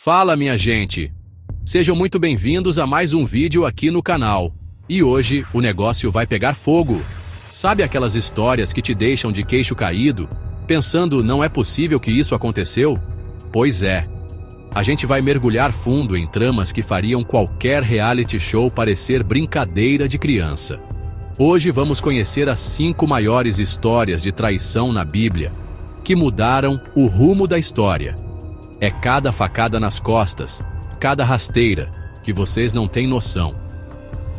Fala, minha gente! Sejam muito bem-vindos a mais um vídeo aqui no canal. E hoje o negócio vai pegar fogo. Sabe aquelas histórias que te deixam de queixo caído, pensando não é possível que isso aconteceu? Pois é. A gente vai mergulhar fundo em tramas que fariam qualquer reality show parecer brincadeira de criança. Hoje vamos conhecer as 5 maiores histórias de traição na Bíblia, que mudaram o rumo da história. É cada facada nas costas, cada rasteira, que vocês não têm noção.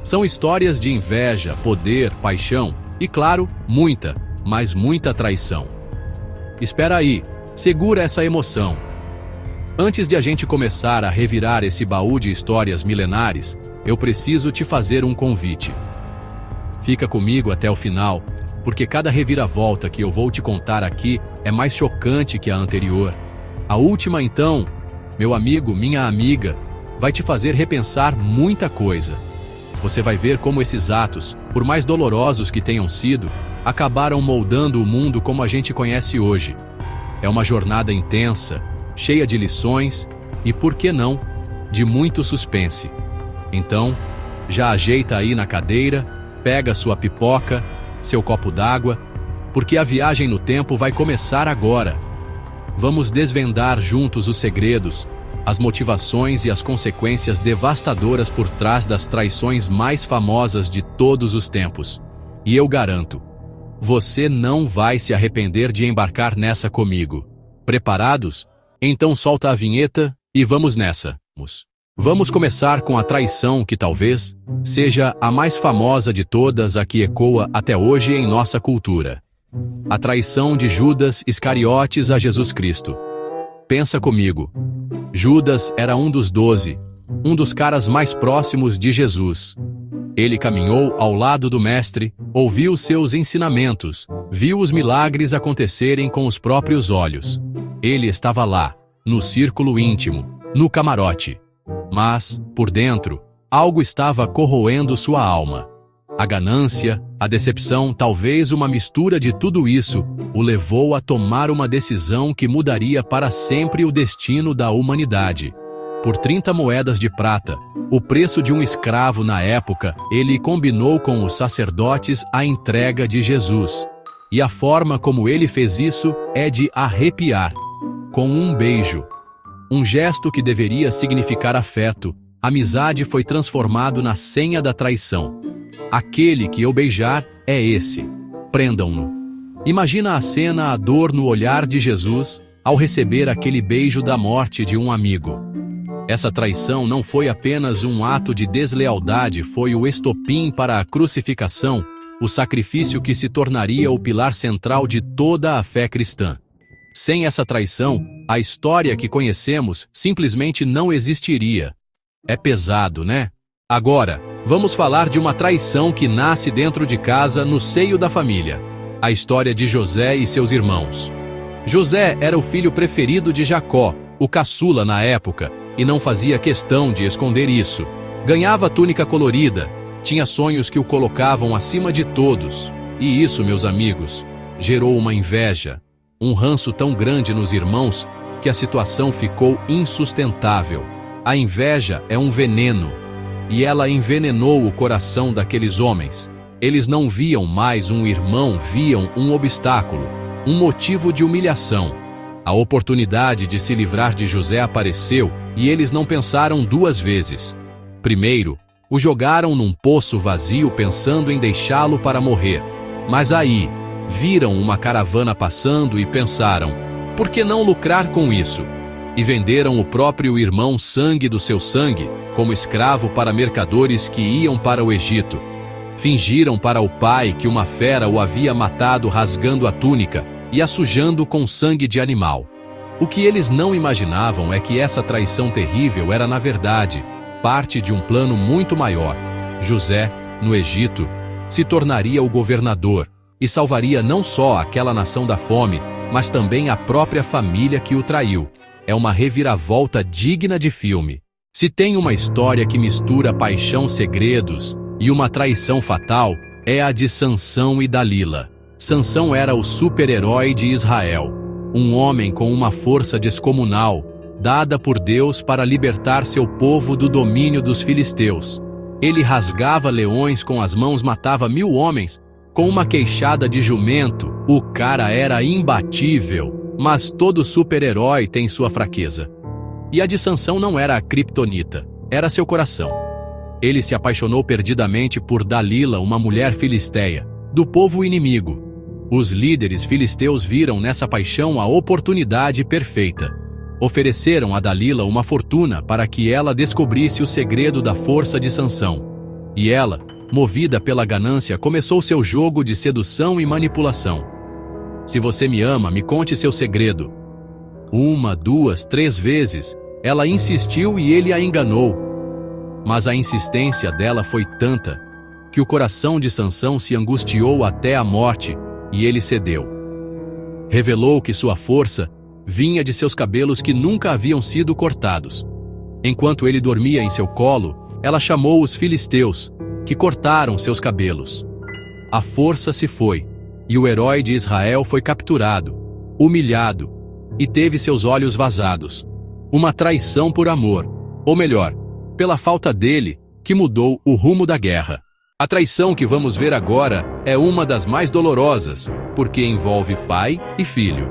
São histórias de inveja, poder, paixão e, claro, muita, mas muita traição. Espera aí, segura essa emoção. Antes de a gente começar a revirar esse baú de histórias milenares, eu preciso te fazer um convite. Fica comigo até o final, porque cada reviravolta que eu vou te contar aqui é mais chocante que a anterior. A última, então, meu amigo, minha amiga, vai te fazer repensar muita coisa. Você vai ver como esses atos, por mais dolorosos que tenham sido, acabaram moldando o mundo como a gente conhece hoje. É uma jornada intensa, cheia de lições e, por que não, de muito suspense. Então, já ajeita aí na cadeira, pega sua pipoca, seu copo d'água, porque a viagem no tempo vai começar agora. Vamos desvendar juntos os segredos, as motivações e as consequências devastadoras por trás das traições mais famosas de todos os tempos. E eu garanto, você não vai se arrepender de embarcar nessa comigo. Preparados? Então solta a vinheta e vamos nessa. Vamos começar com a traição que talvez seja a mais famosa de todas, a que ecoa até hoje em nossa cultura. A traição de Judas Iscariotes a Jesus Cristo. Pensa comigo. Judas era um dos 12, um dos caras mais próximos de Jesus. Ele caminhou ao lado do Mestre, ouviu seus ensinamentos, viu os milagres acontecerem com os próprios olhos. Ele estava lá, no círculo íntimo, no camarote. Mas, por dentro, algo estava corroendo sua alma. A ganância, a decepção, talvez uma mistura de tudo isso, o levou a tomar uma decisão que mudaria para sempre o destino da humanidade. Por 30 moedas de prata, o preço de um escravo na época, ele combinou com os sacerdotes a entrega de Jesus. E a forma como ele fez isso é de arrepiar. Com um beijo. Um gesto que deveria significar afeto, amizade, foi transformado na senha da traição. Aquele que eu beijar é esse. Prendam-no. Imagina a cena, a dor no olhar de Jesus ao receber aquele beijo da morte de um amigo. Essa traição não foi apenas um ato de deslealdade, foi o estopim para a crucificação, o sacrifício que se tornaria o pilar central de toda a fé cristã. Sem essa traição, a história que conhecemos simplesmente não existiria. É pesado, né? Agora, vamos falar de uma traição que nasce dentro de casa, no seio da família. A história de José e seus irmãos. José era o filho preferido de Jacó, o caçula na época, e não fazia questão de esconder isso. Ganhava túnica colorida, tinha sonhos que o colocavam acima de todos. E isso, meus amigos, gerou uma inveja, um ranço tão grande nos irmãos que a situação ficou insustentável. A inveja é um veneno. E ela envenenou o coração daqueles homens. Eles não viam mais um irmão, viam um obstáculo, um motivo de humilhação. A oportunidade de se livrar de José apareceu e eles não pensaram 2 vezes. Primeiro, o jogaram num poço vazio pensando em deixá-lo para morrer. Mas aí, viram uma caravana passando e pensaram, por que não lucrar com isso? E venderam o próprio irmão, sangue do seu sangue, como escravo para mercadores que iam para o Egito. Fingiram para o pai que uma fera o havia matado rasgando a túnica e a sujando com sangue de animal. O que eles não imaginavam é que essa traição terrível era, na verdade, parte de um plano muito maior. José, no Egito, se tornaria o governador e salvaria não só aquela nação da fome, mas também a própria família que o traiu. É uma reviravolta digna de filme. Se tem uma história que mistura paixão, segredos e uma traição fatal, é a de Sansão e Dalila. Sansão era o super-herói de Israel, um homem com uma força descomunal, dada por Deus para libertar seu povo do domínio dos filisteus. Ele rasgava leões com as mãos, matava 1000 homens com uma queixada de jumento. O cara era imbatível, mas todo super-herói tem sua fraqueza. E a de Sansão não era a criptonita, era seu coração. Ele se apaixonou perdidamente por Dalila, uma mulher filisteia, do povo inimigo. Os líderes filisteus viram nessa paixão a oportunidade perfeita. Ofereceram a Dalila uma fortuna para que ela descobrisse o segredo da força de Sansão. E ela, movida pela ganância, começou seu jogo de sedução e manipulação. Se você me ama, me conte seu segredo. 1, 2, 3 vezes, ela insistiu e ele a enganou. Mas a insistência dela foi tanta que o coração de Sansão se angustiou até a morte e ele cedeu. Revelou que sua força vinha de seus cabelos que nunca haviam sido cortados. Enquanto ele dormia em seu colo, ela chamou os filisteus, que cortaram seus cabelos. A força se foi, e o herói de Israel foi capturado, humilhado, e teve seus olhos vazados. Uma traição por amor, ou melhor, pela falta dele, que mudou o rumo da guerra. A traição que vamos ver agora é uma das mais dolorosas, porque envolve pai e filho.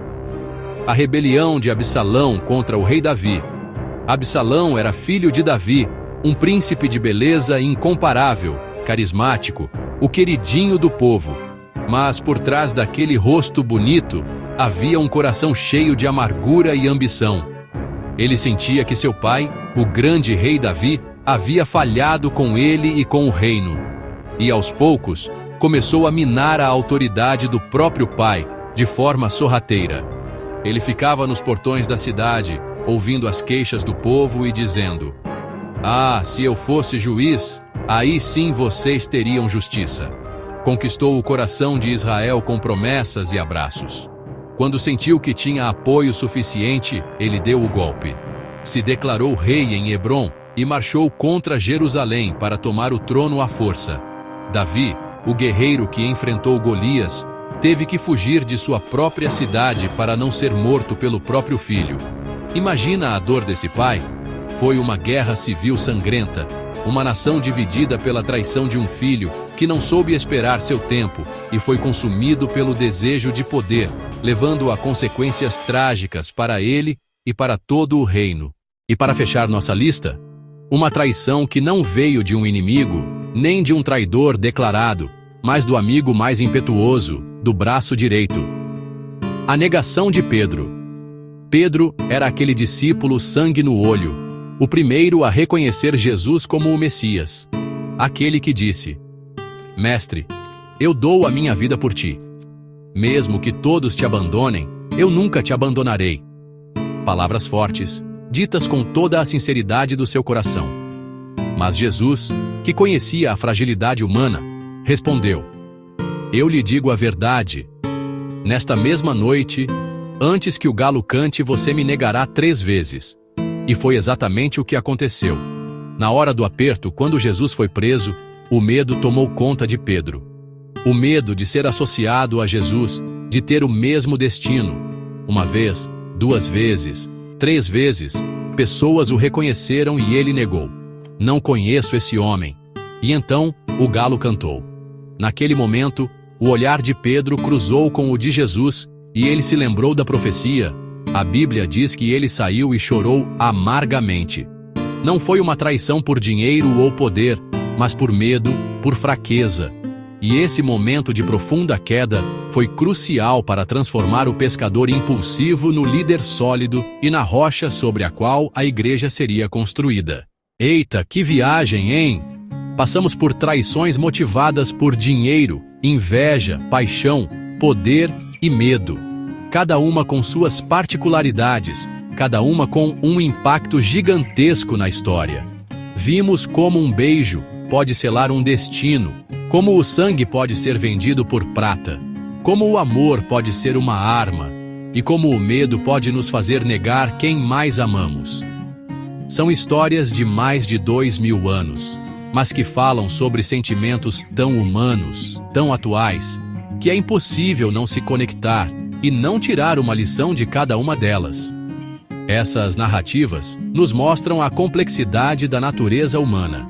A rebelião de Absalão contra o rei Davi. Absalão era filho de Davi, um príncipe de beleza incomparável, carismático, o queridinho do povo. Mas por trás daquele rosto bonito, havia um coração cheio de amargura e ambição. Ele sentia que seu pai, o grande rei Davi, havia falhado com ele e com o reino. E aos poucos, começou a minar a autoridade do próprio pai, de forma sorrateira. Ele ficava nos portões da cidade, ouvindo as queixas do povo e dizendo: "Ah, se eu fosse juiz, aí sim vocês teriam justiça." Conquistou o coração de Israel com promessas e abraços. Quando sentiu que tinha apoio suficiente, ele deu o golpe. Se declarou rei em Hebrom e marchou contra Jerusalém para tomar o trono à força. Davi, o guerreiro que enfrentou Golias, teve que fugir de sua própria cidade para não ser morto pelo próprio filho. Imagina a dor desse pai? Foi uma guerra civil sangrenta, uma nação dividida pela traição de um filho que não soube esperar seu tempo e foi consumido pelo desejo de poder, levando a consequências trágicas para ele e para todo o reino. E para fechar nossa lista, uma traição que não veio de um inimigo, nem de um traidor declarado, mas do amigo mais impetuoso, do braço direito. A negação de Pedro. Pedro era aquele discípulo sangue no olho, o primeiro a reconhecer Jesus como o Messias. Aquele que disse: "Mestre, eu dou a minha vida por ti. Mesmo que todos te abandonem, eu nunca te abandonarei." Palavras fortes, ditas com toda a sinceridade do seu coração. Mas Jesus, que conhecia a fragilidade humana, respondeu: "Eu lhe digo a verdade. Nesta mesma noite, antes que o galo cante, você me negará 3 vezes." E foi exatamente o que aconteceu. Na hora do aperto, quando Jesus foi preso, o medo tomou conta de Pedro. O medo de ser associado a Jesus, de ter o mesmo destino. 1 vez, 2 vezes, 3 vezes, pessoas o reconheceram e ele negou: "Não conheço esse homem." E então, o galo cantou. Naquele momento, o olhar de Pedro cruzou com o de Jesus e ele se lembrou da profecia. A Bíblia diz que ele saiu e chorou amargamente. Não foi uma traição por dinheiro ou poder, mas por medo, por fraqueza. E esse momento de profunda queda foi crucial para transformar o pescador impulsivo no líder sólido e na rocha sobre a qual a igreja seria construída. Eita, que viagem, hein? Passamos por traições motivadas por dinheiro, inveja, paixão, poder e medo. Cada uma com suas particularidades, cada uma com um impacto gigantesco na história. Vimos como um beijo pode selar um destino, como o sangue pode ser vendido por prata, como o amor pode ser uma arma, e como o medo pode nos fazer negar quem mais amamos. São histórias de mais de 2000 anos, mas que falam sobre sentimentos tão humanos, tão atuais, que é impossível não se conectar e não tirar uma lição de cada uma delas. Essas narrativas nos mostram a complexidade da natureza humana.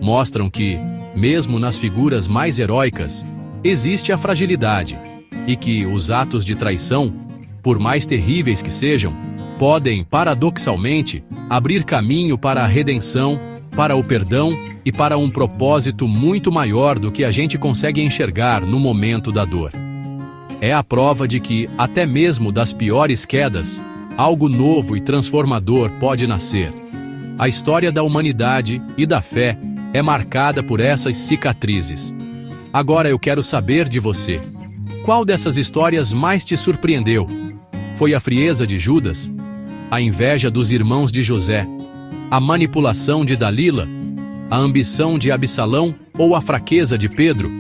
Mostram que, mesmo nas figuras mais heróicas, existe a fragilidade e que os atos de traição, por mais terríveis que sejam, podem, paradoxalmente, abrir caminho para a redenção, para o perdão e para um propósito muito maior do que a gente consegue enxergar no momento da dor. É a prova de que, até mesmo das piores quedas, algo novo e transformador pode nascer. A história da humanidade e da fé é marcada por essas cicatrizes. Agora eu quero saber de você. Qual dessas histórias mais te surpreendeu? Foi a frieza de Judas? A inveja dos irmãos de José? A manipulação de Dalila? A ambição de Absalão ou a fraqueza de Pedro?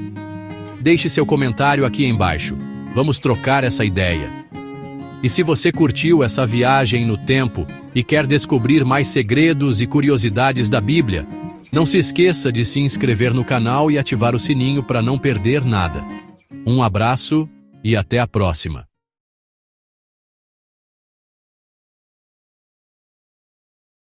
Deixe seu comentário aqui embaixo. Vamos trocar essa ideia. E se você curtiu essa viagem no tempo e quer descobrir mais segredos e curiosidades da Bíblia, não se esqueça de se inscrever no canal e ativar o sininho para não perder nada. Um abraço e até a próxima.